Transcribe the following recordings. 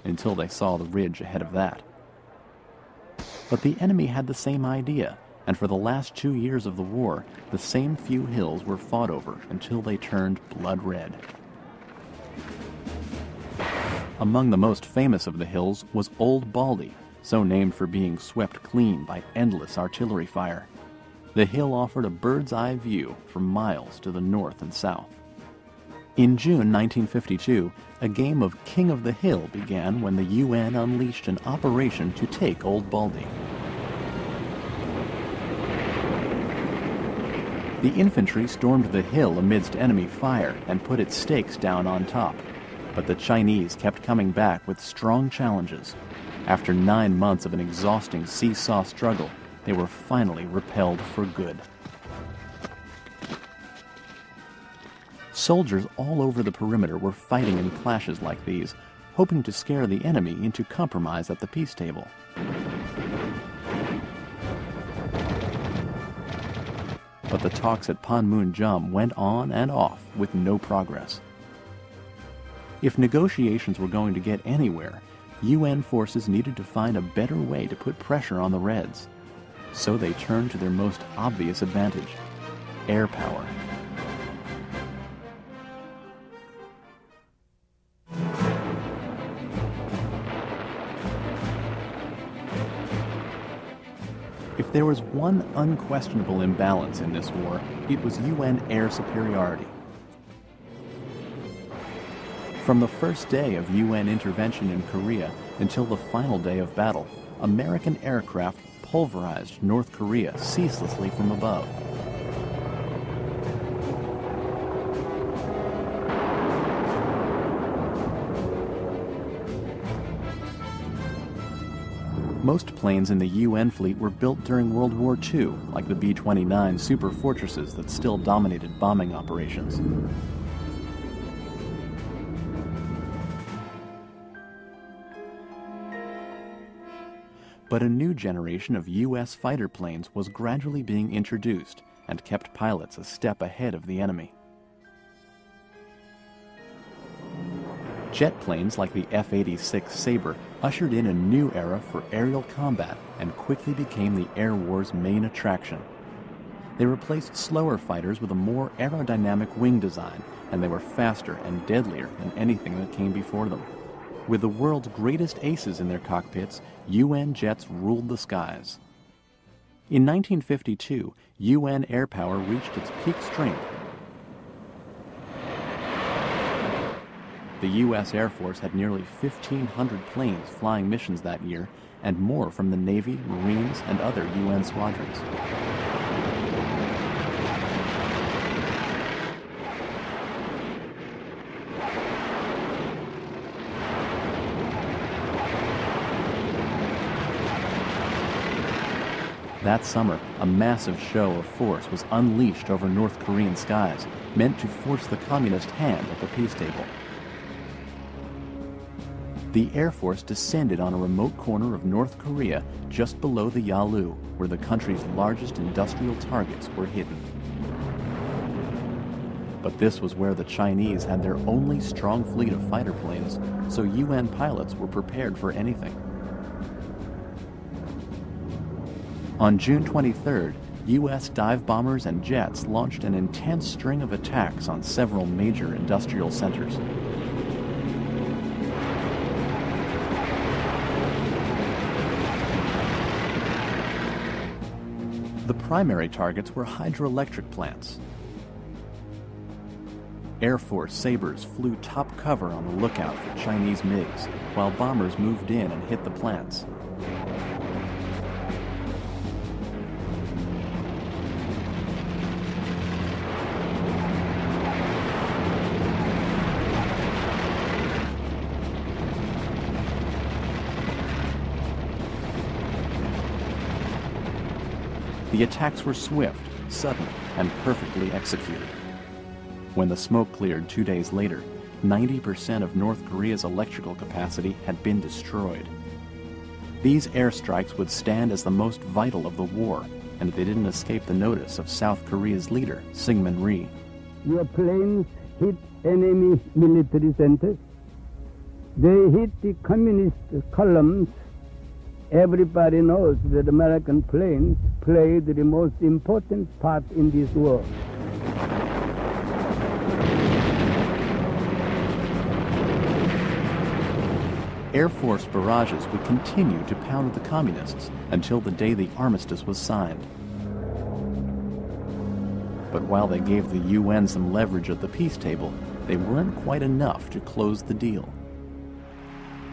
until they saw the ridge ahead of that. But the enemy had the same idea, and for the last 2 years of the war, the same few hills were fought over until they turned blood red. Among the most famous of the hills was Old Baldy, so named for being swept clean by endless artillery fire. The hill offered a bird's-eye view for miles to the north and south. In June 1952, a game of King of the Hill began when the UN unleashed an operation to take Old Baldy. The infantry stormed the hill amidst enemy fire and put its stakes down on top. But the Chinese kept coming back with strong challenges. After 9 months of an exhausting seesaw struggle, they were finally repelled for good. Soldiers all over the perimeter were fighting in clashes like these, hoping to scare the enemy into compromise at the peace table. But the talks at Panmunjom went on and off with no progress. If negotiations were going to get anywhere, UN forces needed to find a better way to put pressure on the Reds. So they turned to their most obvious advantage: air power. If there was one unquestionable imbalance in this war, it was UN air superiority. From the first day of UN intervention in Korea until the final day of battle, American aircraft pulverized North Korea ceaselessly from above. Most planes in the UN fleet were built during World War II, like the B-29 super fortresses that still dominated bombing operations. But a new generation of U.S. fighter planes was gradually being introduced and kept pilots a step ahead of the enemy. Jet planes like the F-86 Sabre ushered in a new era for aerial combat and quickly became the air war's main attraction. They replaced slower fighters with a more aerodynamic wing design, and they were faster and deadlier than anything that came before them. With the world's greatest aces in their cockpits, UN jets ruled the skies. In 1952, UN air power reached its peak strength. The U.S. Air Force had nearly 1,500 planes flying missions that year, and more from the Navy, Marines, and other UN squadrons. That summer, a massive show of force was unleashed over North Korean skies, meant to force the communist hand at the peace table. The Air Force descended on a remote corner of North Korea just below the Yalu, where the country's largest industrial targets were hidden. But this was where the Chinese had their only strong fleet of fighter planes, so UN pilots were prepared for anything. On June 23rd, U.S. dive bombers and jets launched an intense string of attacks on several major industrial centers. The primary targets were hydroelectric plants. Air Force Sabres flew top cover on the lookout for Chinese MiGs, while bombers moved in and hit the plants. The attacks were swift, sudden, and perfectly executed. When the smoke cleared 2 days later, 90% of North Korea's electrical capacity had been destroyed. These airstrikes would stand as the most vital of the war, and they didn't escape the notice of South Korea's leader, Syngman Rhee. Your planes hit enemy military centers. They hit the communist columns. Everybody knows that American planes played the most important part in this war. Air Force barrages would continue to pound the communists until the day the armistice was signed. But while they gave the UN some leverage at the peace table, they weren't quite enough to close the deal.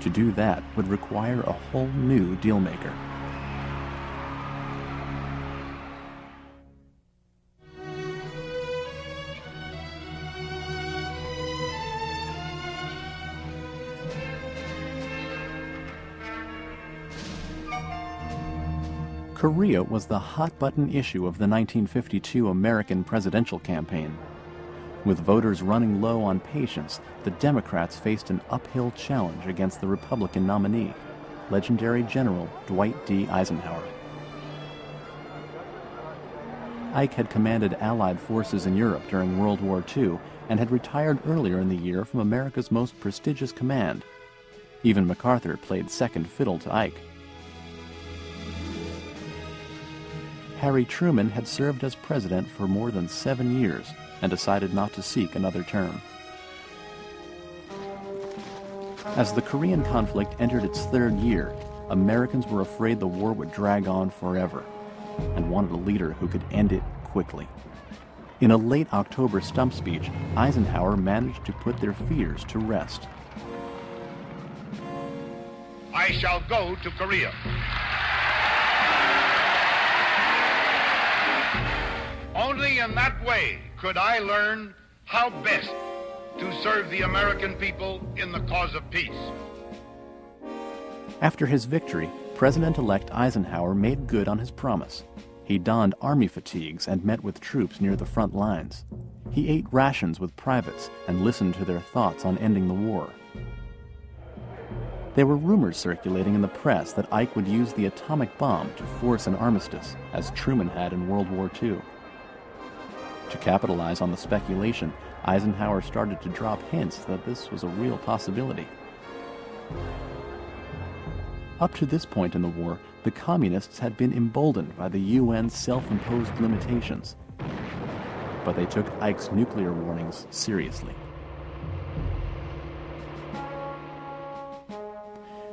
To do that would require a whole new dealmaker. Korea was the hot-button issue of the 1952 American presidential campaign. With voters running low on patience, the Democrats faced an uphill challenge against the Republican nominee, legendary General Dwight D. Eisenhower. Ike had commanded Allied forces in Europe during World War II and had retired earlier in the year from America's most prestigious command. Even MacArthur played second fiddle to Ike. Harry Truman had served as president for more than 7 years and decided not to seek another term. As the Korean conflict entered its third year, Americans were afraid the war would drag on forever and wanted a leader who could end it quickly. In a late October stump speech, Eisenhower managed to put their fears to rest. I shall go to Korea. Only in that way could I learn how best to serve the American people in the cause of peace. After his victory, President-elect Eisenhower made good on his promise. He donned army fatigues and met with troops near the front lines. He ate rations with privates and listened to their thoughts on ending the war. There were rumors circulating in the press that Ike would use the atomic bomb to force an armistice, as Truman had in World War II. To capitalize on the speculation, Eisenhower started to drop hints that this was a real possibility. Up to this point in the war, the communists had been emboldened by the UN's self-imposed limitations. But they took Ike's nuclear warnings seriously.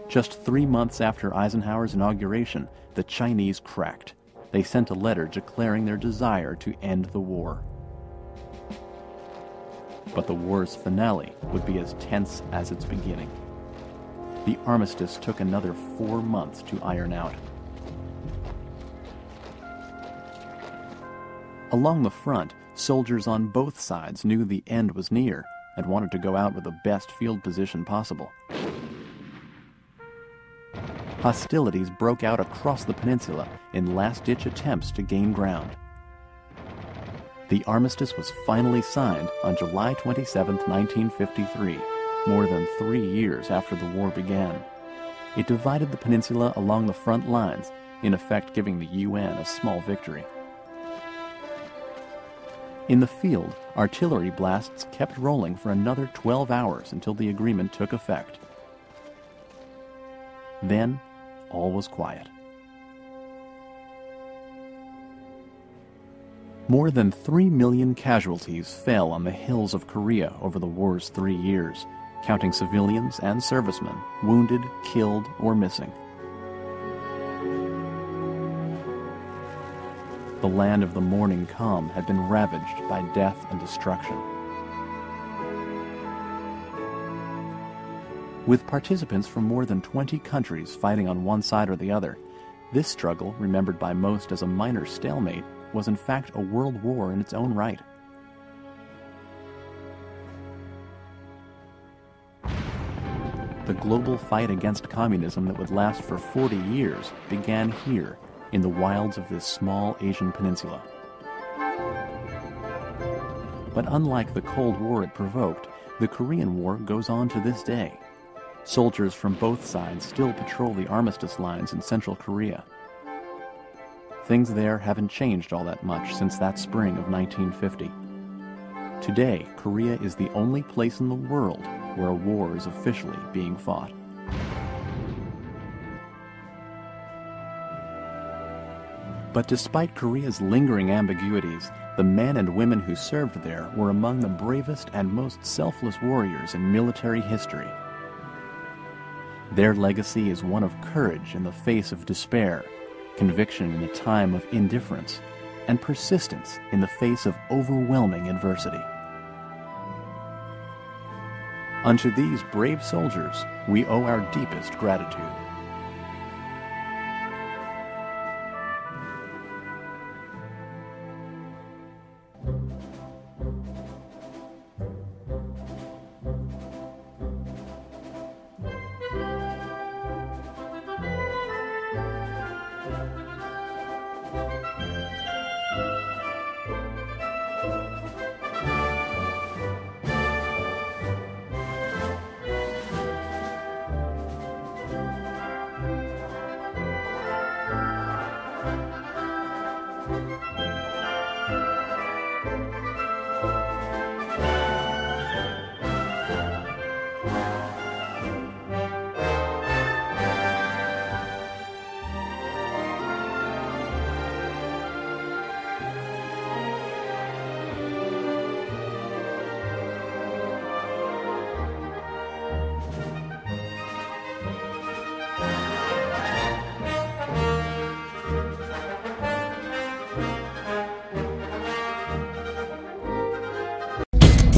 Just 3 months after Eisenhower's inauguration, the Chinese cracked. They sent a letter declaring their desire to end the war. But the war's finale would be as tense as its beginning. The armistice took another 4 months to iron out. Along the front, soldiers on both sides knew the end was near and wanted to go out with the best field position possible. Hostilities broke out across the peninsula in last-ditch attempts to gain ground. The armistice was finally signed on July 27, 1953, more than 3 years after the war began. It divided the peninsula along the front lines, in effect giving the UN a small victory. In the field, artillery blasts kept rolling for another 12 hours until the agreement took effect. Then, all was quiet. More than 3 million casualties fell on the hills of Korea over the war's 3 years, counting civilians and servicemen, wounded, killed, or missing. The land of the morning calm had been ravaged by death and destruction. With participants from more than 20 countries fighting on one side or the other, this struggle, remembered by most as a minor stalemate, was in fact a world war in its own right. The global fight against communism that would last for 40 years began here, in the wilds of this small Asian peninsula. But unlike the Cold War it provoked, the Korean War goes on to this day. Soldiers from both sides still patrol the armistice lines in central Korea. Things there haven't changed all that much since that spring of 1950. Today, Korea is the only place in the world where a war is officially being fought. But despite Korea's lingering ambiguities, the men and women who served there were among the bravest and most selfless warriors in military history. Their legacy is one of courage in the face of despair, conviction in a time of indifference, and persistence in the face of overwhelming adversity. Unto these brave soldiers, we owe our deepest gratitude.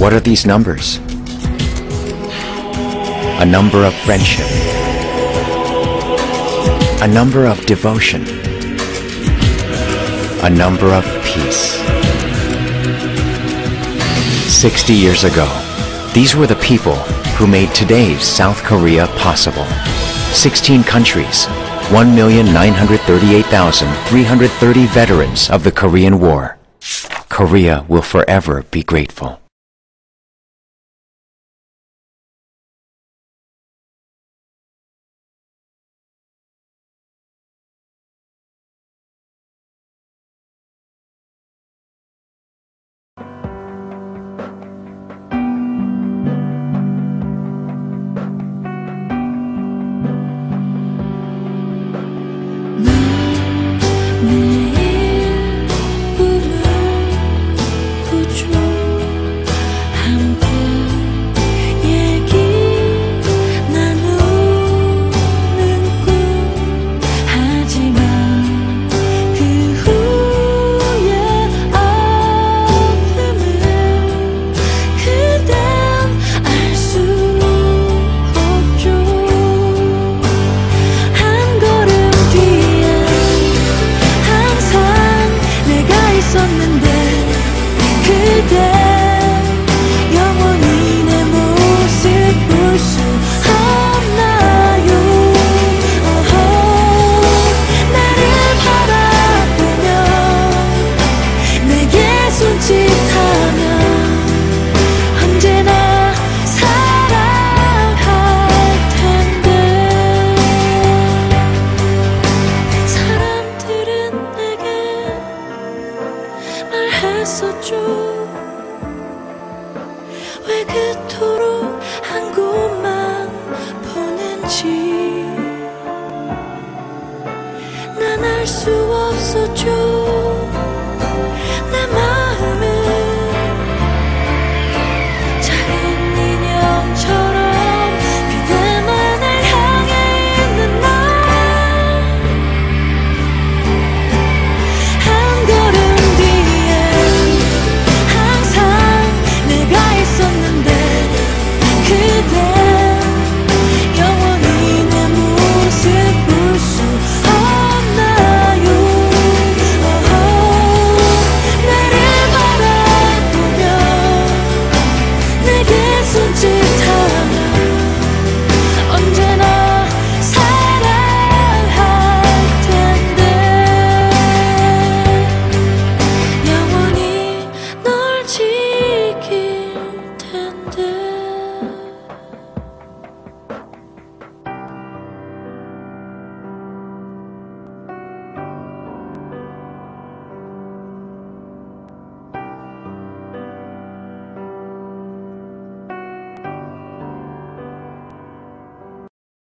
What are these numbers? A number of friendship. A number of devotion. A number of peace. 60 years ago, these were the people who made today's South Korea possible. 16 countries, 1,938,330 veterans of the Korean War. Korea will forever be grateful. 왜 그토록 한 곳만 보는지 난 알 수 없었죠.